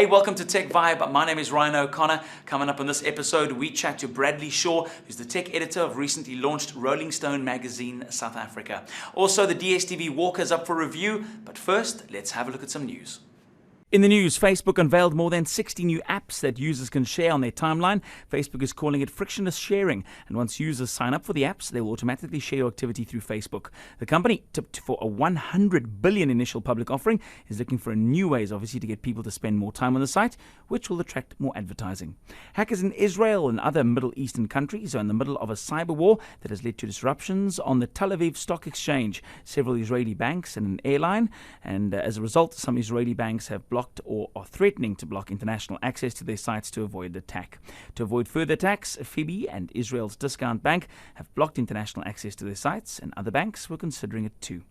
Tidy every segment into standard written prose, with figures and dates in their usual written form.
Hey, welcome to Tech Vibe. My name is Ryan O'Connor. Coming up on this episode, we chat to Bradley Shaw, who's the tech editor of recently launched Rolling Stone magazine South Africa. Also, the DSTV WALKA is up for review, but first, let's have a look at some news. In the news, Facebook unveiled more than 60 new apps that users can share on their timeline. Facebook is calling it frictionless sharing, and once users sign up for the apps, they will automatically share your activity through Facebook. The company, tipped for a 100 billion initial public offering, is looking for new ways, obviously, to get people to spend more time on the site, which will attract more advertising. Hackers in Israel and other Middle Eastern countries are in the middle of a cyber war that has led to disruptions on the Tel Aviv Stock Exchange, several Israeli banks and an airline, and as a result, some Israeli banks have blocked or are threatening to block international access to their sites to avoid attack. To avoid further attacks, Phoebe and Israel's Discount Bank have blocked international access to their sites, and other banks were considering it too.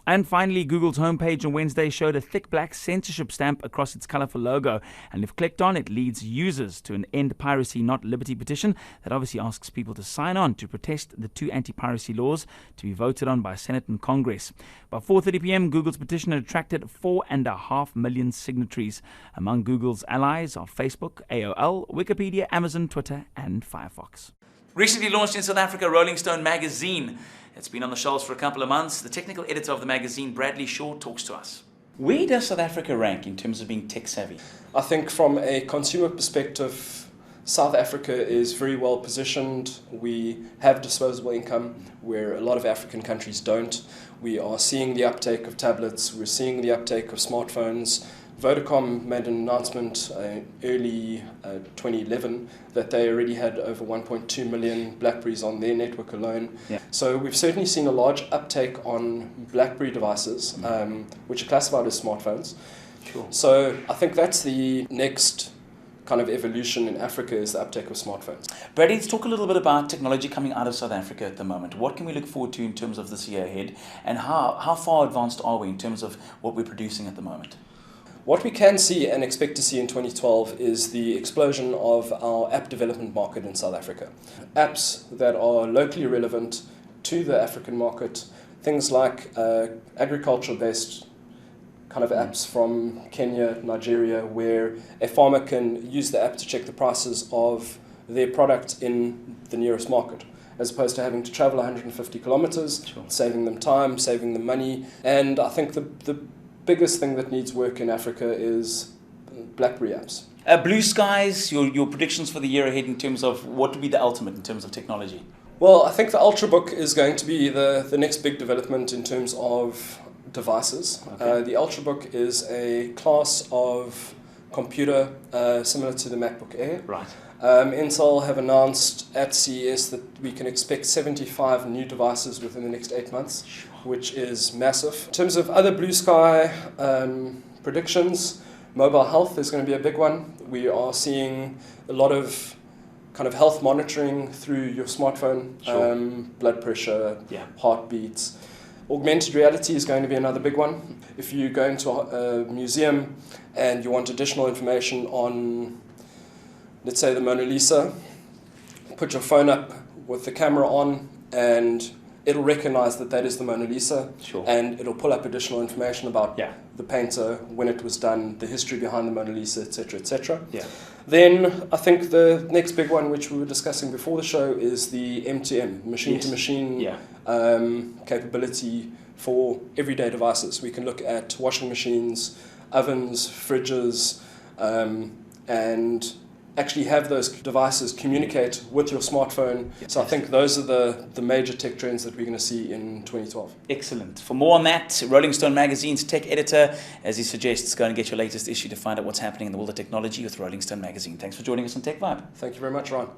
And finally, Google's homepage on Wednesday showed a thick black censorship stamp across its colorful logo, and if clicked on, it leads users to an End Piracy Not Liberty petition that obviously asks people to sign on to protest the two anti-piracy laws to be voted on by Senate and Congress. By 4:30 p.m., Google's petition had attracted 4.5 million signatories. Among Google's allies are Facebook, AOL, Wikipedia, Amazon, Twitter, and Firefox. Recently launched in South Africa, Rolling Stone magazine. It's been on the shelves for a couple of months. The technical editor of the magazine, Bradley Shaw, talks to us. Where does South Africa rank in terms of being tech savvy? I think from a consumer perspective, South Africa is very well positioned. We have disposable income where a lot of African countries don't. We are seeing the uptake of tablets. We're seeing the uptake of smartphones. Vodacom made an announcement early 2011 that they already had over 1.2 million BlackBerries on their network alone. Yeah. So we've certainly seen a large uptake on BlackBerry devices, which are classified as smartphones. Sure. So I think that's the next kind of evolution in Africa, is the uptake of smartphones. Bradley, let's talk a little bit about technology coming out of South Africa at the moment. What can we look forward to in terms of this year ahead, and how far advanced are we in terms of what we're producing at the moment? What we can see and expect to see in 2012 is the explosion of our app development market in South Africa. Apps that are locally relevant to the African market, things like agriculture-based kind of apps from Kenya, Nigeria, where a farmer can use the app to check the prices of their product in the nearest market, as opposed to having to travel 150 kilometers, Sure. saving them time, saving them money. And I think the biggest thing that needs work in Africa is BlackBerry apps. Blue skies, your predictions for the year ahead in terms of what would be the ultimate in terms of technology? Well, I think the Ultrabook is going to be the next big development in terms of devices. Okay. The Ultrabook is a class of computer similar to the MacBook Air. Right. Intel have announced at CES that we can expect 75 new devices within the next 8 months, which is massive. In terms of other blue sky predictions, mobile health is going to be a big one. We are seeing a lot of kind of health monitoring through your smartphone, Sure. blood pressure, Yeah. heartbeats. Augmented reality is going to be another big one. If you go into a museum and you want additional information on, let's say, the Mona Lisa, put your phone up with the camera on and it'll recognize that is the Mona Lisa. Sure. And it'll pull up additional information about Yeah. the painter, when it was done, the history behind the Mona Lisa, etc., etc. Yeah. Then I think the next big one, which we were discussing before the show, is the M2M, machine-to-machine Yeah. capability for everyday devices. We can look at washing machines, ovens, fridges, and actually have those devices communicate with your smartphone. Yes. So I think those are the major tech trends that we're going to see in 2012. Excellent. For more on that, Rolling Stone Magazine's tech editor, as he suggests, go and get your latest issue to find out what's happening in the world of technology with Rolling Stone Magazine. Thanks for joining us on Tech Vibe. Thank you very much, Ryan.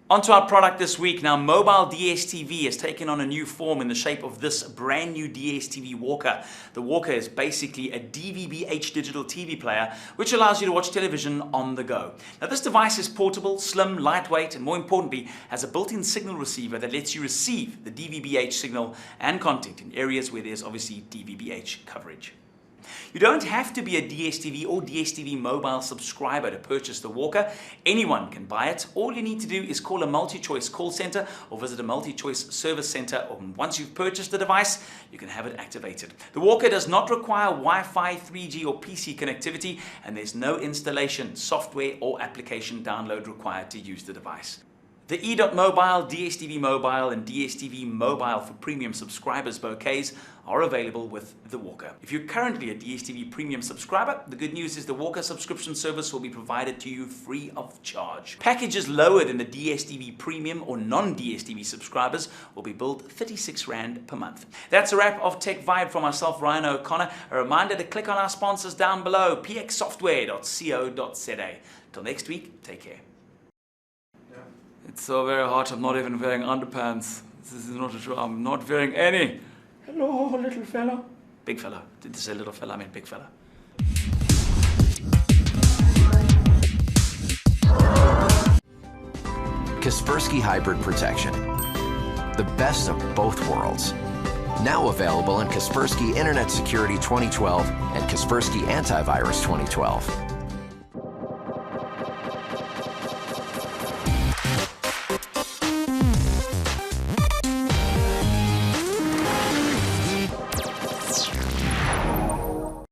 On to our product this week. Now, mobile DSTV has taken on a new form in the shape of this brand new DSTV WALKA. The WALKA is basically a DVB-H digital TV player, which allows you to watch television on the go. Now, this device is portable, slim, lightweight, and more importantly, has a built-in signal receiver that lets you receive the DVB-H signal and content in areas where there's obviously DVB-H coverage. You don't have to be a DSTV or DSTV mobile subscriber to purchase the Walker. Anyone can buy it. All you need to do is call a MultiChoice call center or visit a MultiChoice service center. Once you've purchased the device, you can have it activated. The Walker does not require Wi-Fi, 3G or PC connectivity, and there's no installation, software or application download required to use the device. The E.Mobile, DSTV Mobile and DSTV Mobile for premium subscribers bouquets are available with the Walker. If you're currently a DSTV premium subscriber, the good news is the Walker subscription service will be provided to you free of charge. Packages lower than the DSTV premium or non-DSTV subscribers will be billed 36 Rand per month. That's a wrap of Tech Vibe from myself, Ryan O'Connor. A reminder to click on our sponsors down below, pxsoftware.co.za. Till next week, take care. It's so very hot, I'm not even wearing underpants. This is not true, I'm not wearing any. Hello, little fella. Big fella. Did you say little fella? I mean big fella. Kaspersky Hybrid Protection. The best of both worlds. Now available in Kaspersky Internet Security 2012 and Kaspersky Antivirus 2012.